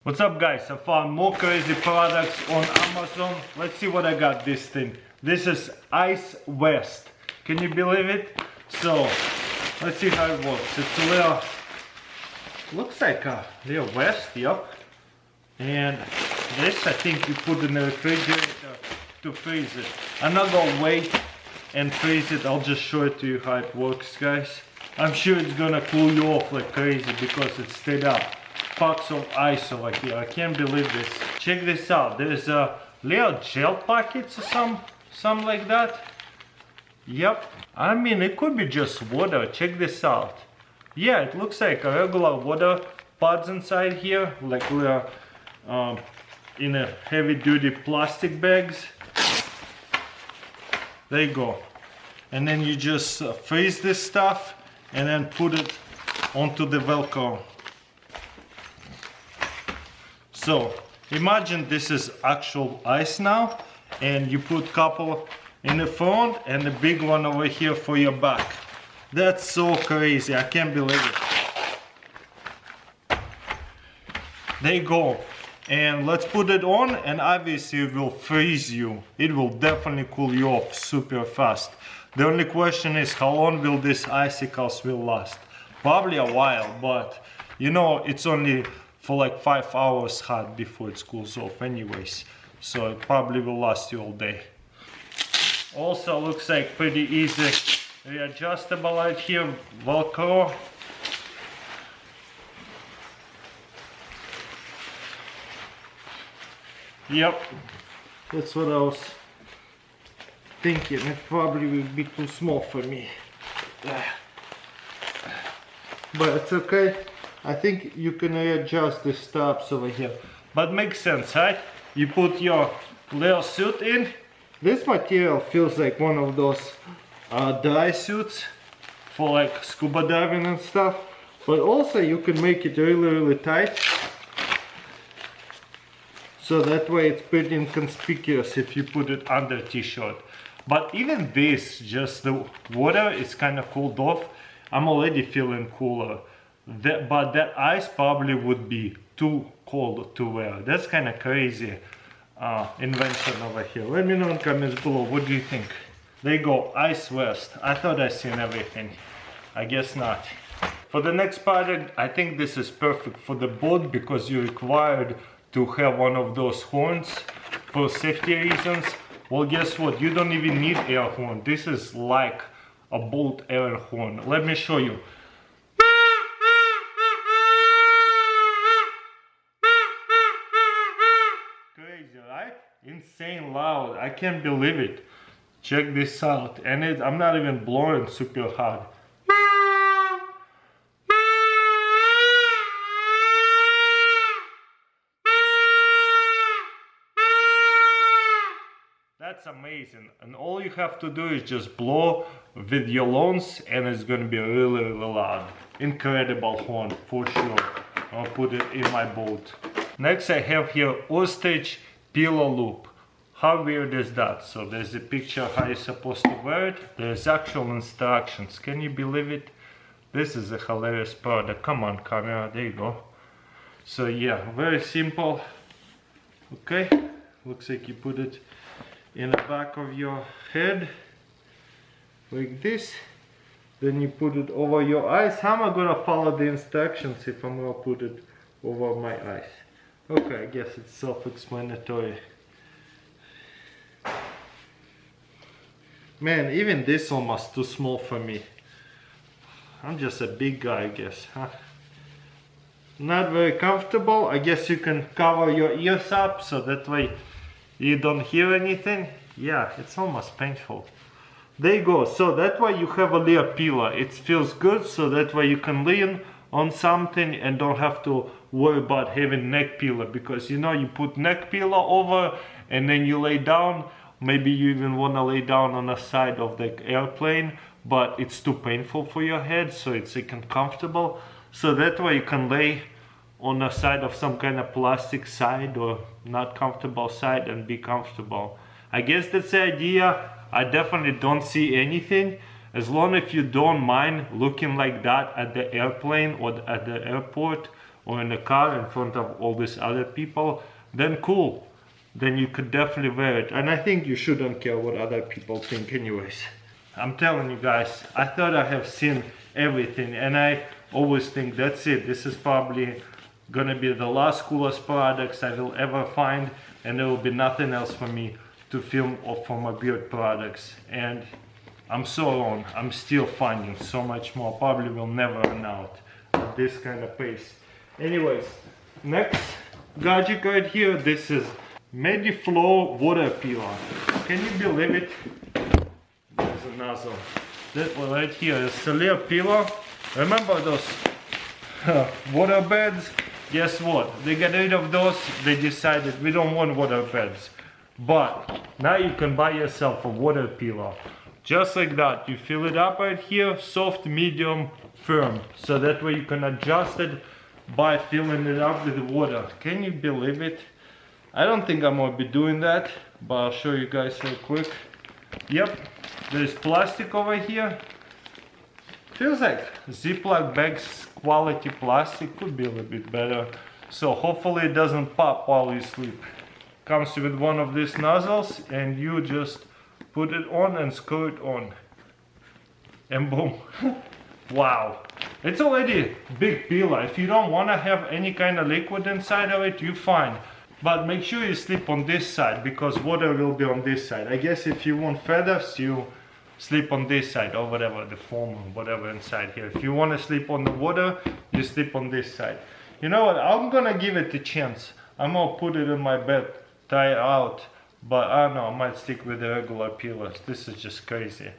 What's up guys, I found more crazy products on Amazon. Let's see what I got this thing. This is Ice Vest. Can you believe it? So, let's see how it works. It's a little, looks like a little vest, yep. And this I think you put in the refrigerator to freeze it. I'm not gonna wait and freeze it, I'll just show it to you how it works guys. I'm sure it's gonna cool you off like crazy because it's stayed up. Packs of ice over here. I can't believe this. Check this out. There's a little gel packets or something like that. Yep. I mean, it could be just water. Check this out. Yeah, it looks like a regular water pods inside here, like we're in a heavy-duty plastic bags. There you go. And then you just freeze this stuff and then put it onto the Velcro. So imagine this is actual ice now, and you put couple in the front and the big one over here for your back. That's so crazy, I can't believe it. There you go. And let's put it on, and obviously it will freeze you. It will definitely cool you off super fast. The only question is how long will these icicles will last? Probably a while, but you know it's only for like 5 hours hot before it cools off anyways, so it probably will last you all day. Also looks like pretty easy readjustable right here, Velcro. Yep, that's what I was thinking. It probably will be too small for me, but it's okay. I think you can adjust the straps over here, but makes sense, right? You put your little suit in. This material feels like one of those dry suits for like scuba diving and stuff, but also you can make it really tight, so that way it's pretty inconspicuous if you put it under t-shirt. But even this, just the water is kind of cooled off. I'm already feeling cooler. But that ice probably would be too cold to wear. That's kind of crazy invention over here. Let me know in comments below, what do you think? There you go, Ice Vest. I thought I seen everything. I guess not. For the next product, I think this is perfect for the boat because you're required to have one of those horns for safety reasons. Well, guess what? You don't even need air horn. This is like a boat air horn. Let me show you. Crazy, right? Insane loud. I can't believe it. Check this out. And I'm not even blowing super hard. That's amazing. And all you have to do is just blow with your lungs and it's gonna be really loud. Incredible horn for sure. I'll put it in my boat. Next I have here Ostrich Billow Loop. How weird is that? So there's a picture how you're supposed to wear it. There's actual instructions. Can you believe it? This is a hilarious product. Come on camera, there you go. So yeah, very simple. Okay, looks like you put it in the back of your head like this. Then you put it over your eyes. How am I gonna follow the instructions if I'm gonna put it over my eyes? Okay, I guess it's self-explanatory. Man, even this almost too small for me. I'm just a big guy, I guess, huh? Not very comfortable. I guess you can cover your ears up so that way you don't hear anything. Yeah, it's almost painful. There you go. So that way you have a little pillow. It feels good, so that way you can lean on something and don't have to worry about having neck pillow, because you know you put neck pillow over and then you lay down. Maybe you even want to lay down on the side of the airplane, but it's too painful for your head, so it's uncomfortable. So that way you can lay on the side of some kind of plastic side or not comfortable side and be comfortable. I guess that's the idea. I definitely don't see anything. As long as you don't mind looking like that at the airplane or at the airport or in the car in front of all these other people, then cool. Then you could definitely wear it. And I think you shouldn't care what other people think anyways. I'm telling you guys, I thought I have seen everything, and I always think that's it. This is probably gonna be the last coolest products I will ever find, and there will be nothing else for me to film or for my beard products. And I'm so wrong. I'm still finding so much more. Probably will never run out at this kind of pace. Anyways, next gadget right here, this is Mediflow water peeler. Can you believe it? There's a nozzle. That one right here is Celia peeler. Remember those water beds? Guess what? They got rid of those. They decided we don't want water beds. But now you can buy yourself a water peeler. Just like that. You fill it up right here, soft, medium, firm. So that way you can adjust it by filling it up with water. Can you believe it? I don't think I'm gonna be doing that, but I'll show you guys real quick. Yep, there's plastic over here. Feels like Ziploc bags quality plastic, could be a little bit better. So hopefully it doesn't pop while you sleep. Comes with one of these nozzles, and you just put it on and screw it on. And boom. Wow. It's already big peeler. If you don't want to have any kind of liquid inside of it, you're fine. But make sure you sleep on this side, because water will be on this side. I guess if you want feathers, you sleep on this side, or whatever, the foam or whatever inside here. If you want to sleep on the water, you sleep on this side. You know what, I'm gonna give it a chance. I'm gonna put it in my bed, try it out. But I don't know, I might stick with the regular peelers. This is just crazy.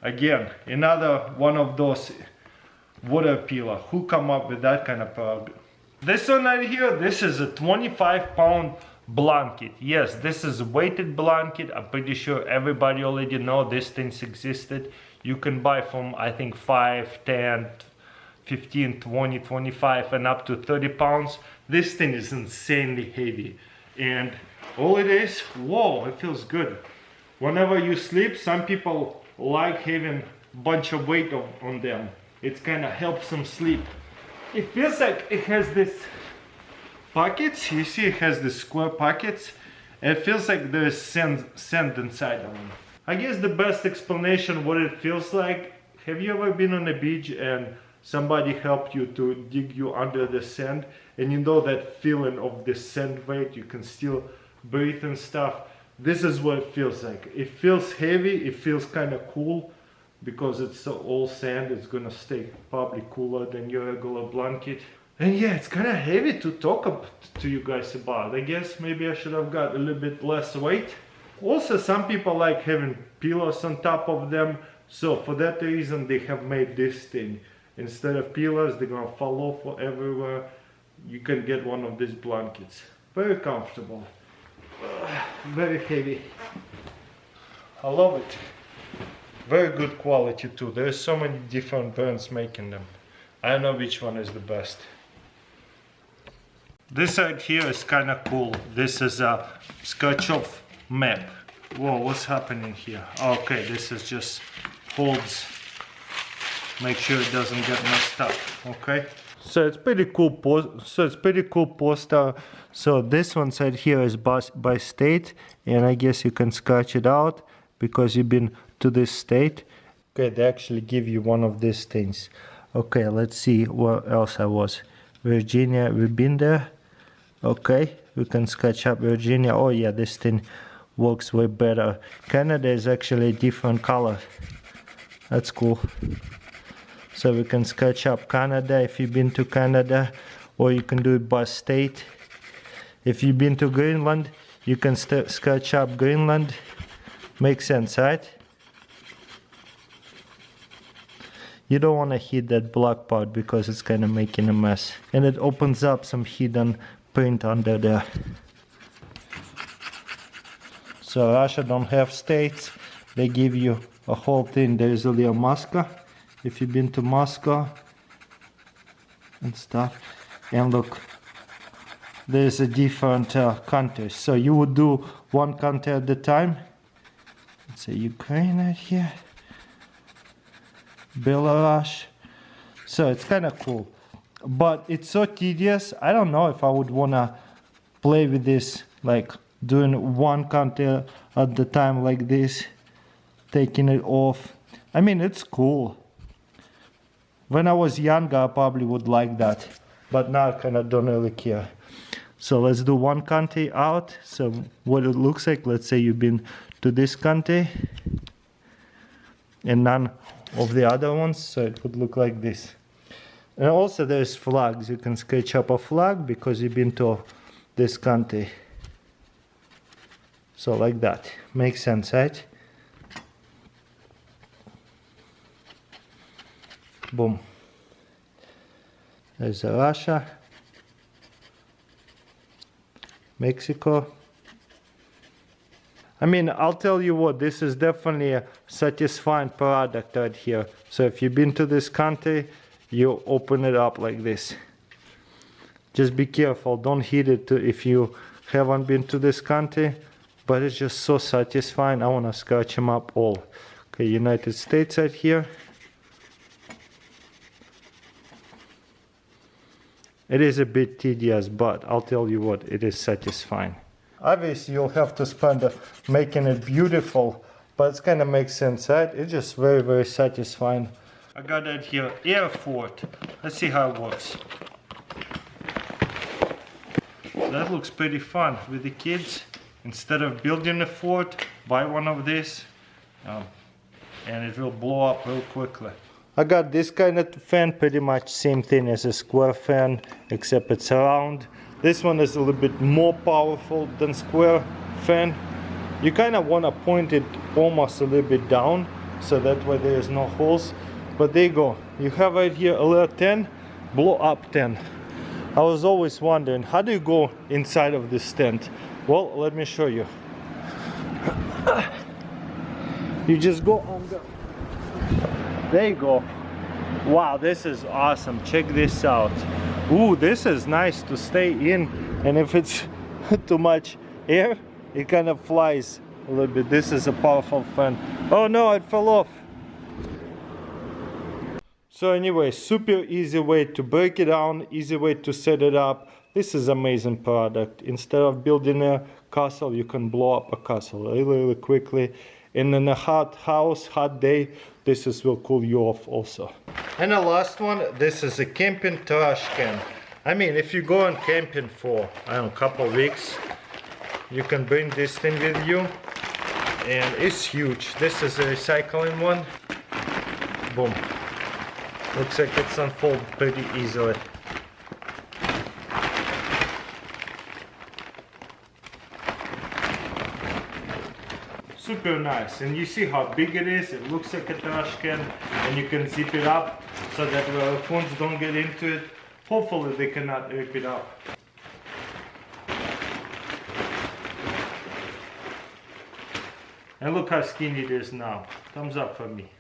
Again, another one of those water peeler. Who come up with that kind of product? This one right here, this is a 25-pound blanket. Yes, this is a weighted blanket. I'm pretty sure everybody already know these things existed. You can buy from, I think, 5, 10, 15, 20, 25 and up to 30 pounds. This thing is insanely heavy. And all it is, whoa, it feels good. Whenever you sleep, some people like having a bunch of weight on them. It kind of helps them sleep. It feels like it has this pockets. You see it has the square pockets. And it feels like there's sand inside of them. I guess the best explanation what it feels like, have you ever been on a beach and somebody helped you to dig you under the sand, and you know that feeling of the sand weight, you can still breathe and stuff? This is what it feels like. It feels heavy, it feels kind of cool, because it's so all sand. It's gonna stay probably cooler than your regular blanket. And yeah, it's kind of heavy to talk to you guys about. I guess maybe I should have got a little bit less weight. Also, some people like having pillows on top of them, so for that reason they have made this thing. Instead of pillows, they're gonna fall off everywhere. You can get one of these blankets. Very comfortable. Very heavy. I love it. Very good quality too. There's so many different brands making them. I don't know which one is the best. This right here is kind of cool. This is a scratch-off map. Whoa, what's happening here? Okay, this is just holds. Make sure it doesn't get messed up. Okay. So it's pretty cool. Poster. So this one right here is by state, and I guess you can scratch it out because you've been to this state. Okay, they actually give you one of these things. Okay, let's see where else I was. Virginia, we've been there. Okay, we can sketch up Virginia. Oh yeah, this thing works way better. Canada is actually a different color. That's cool. So we can sketch up Canada if you've been to Canada, or you can do it by state. If you've been to Greenland, you can sketch up Greenland. Makes sense, right? You don't want to hit that black part because it's kind of making a mess. And it opens up some hidden print under there. So Russia don't have states. They give you a whole thing. There is a little Moscow. If you've been to Moscow and stuff. And look, there's a different countries. So you would do one country at a time. Let's say Ukraine right here. Belarus. So it's kind of cool. but it's so tedious. I don't know if I would wanna play with this, like doing one counter at the time like this, taking it off. I mean, it's cool. When I was younger, I probably would like that, but now I kind of don't really care. So let's do one county out. So what it looks like, let's say you've been to this county and none of the other ones, so it would look like this. And also there's flags. You can sketch up a flag because you've been to this county. So like that. Makes sense, right? Boom. There's Russia, Mexico. I mean, I'll tell you what, this is definitely a satisfying product right here. So if you've been to this country, you open it up like this. Just be careful, don't hit it if you haven't been to this country, but it's just so satisfying. I want to scratch them up all. Okay, United States right here. It is a bit tedious, but I'll tell you what, it is satisfying. Obviously, you'll have to spend making it beautiful, but it kind of makes sense, right? It's just very, very satisfying. I got it here, air fort. Let's see how it works. That looks pretty fun with the kids. Instead of building a fort, buy one of these, and it will blow up real quickly. I got this kind of fan, pretty much same thing as a square fan, except it's round. This one is a little bit more powerful than square fan. You kind of want to point it almost a little bit down, so that way there is no holes. But there you go. You have right here alert 10, blow up 10. I was always wondering, how do you go inside of this tent? Well, let me show you. You just go on the... There you go. Wow, this is awesome. Check this out. Ooh, this is nice to stay in, and if it's too much air, it kind of flies a little bit. This is a powerful fan. Oh no, it fell off. So anyway, super easy way to break it down, easy way to set it up. This is amazing product. Instead of building a castle, you can blow up a castle really quickly. And in a hot house, hot day, this will cool you off also. And the last one, this is a camping trash can. I mean, if you go on camping for, I don't know, a couple of weeks, you can bring this thing with you. And it's huge. This is a recycling one. Boom. Looks like it's unfolded pretty easily. Super nice, and you see how big it is. It looks like a trash can, and you can zip it up so that the raccoons don't get into it. Hopefully they cannot rip it up. And look how skinny it is now. Thumbs up for me.